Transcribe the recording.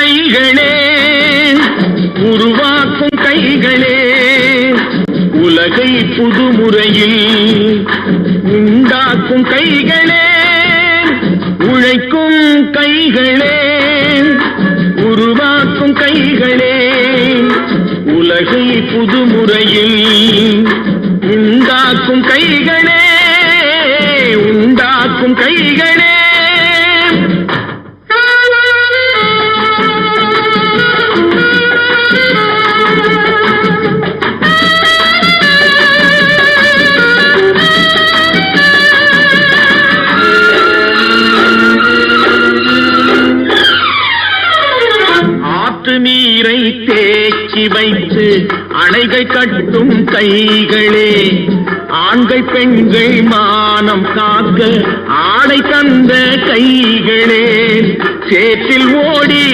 கைகளே உருவாக்கும் கைகளே உலகை புதுமுறையில் உண்டாக்கும் கைகளே உழைக்கும் கைகளே உருவாக்கும் கைகளே உலகை புதுமுறையில் உண்டாக்கும் கைகளே உண்டாக்கும் கைகளே நீரை தேக்கி வைத்து அணைகள் கட்டும் கைகளே ஆண்கள் பெண்கள் மானம் காக்க ஆடை தந்த கைகளே சேற்றில் ஓடி